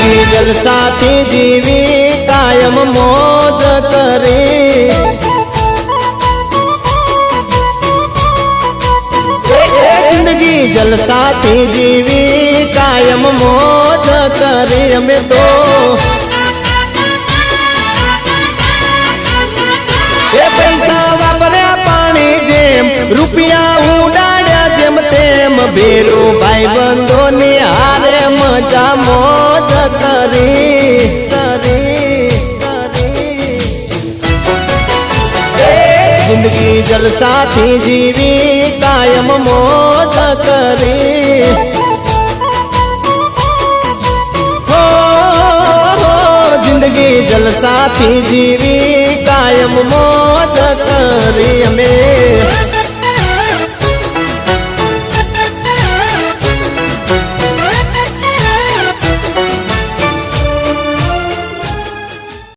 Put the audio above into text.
જિંદગી જલસાથી જીવી કાયમ મોજ કરી જિંદગી જલસાથી જીવી કાયમ મોજ કરી અમે તો એ પૈસા વાપર્યા પાણી જેમ રૂપિયા ઉડાડ્યા જેમ તેમ ભેરું ભાઈ બંધોની હારે મજા મોજ કરી જિંદગી જલસાથી જીવી કાયમ મોજ કરી જિંદગી જલસાથી જીવી કાયમ મોજ કરી અમે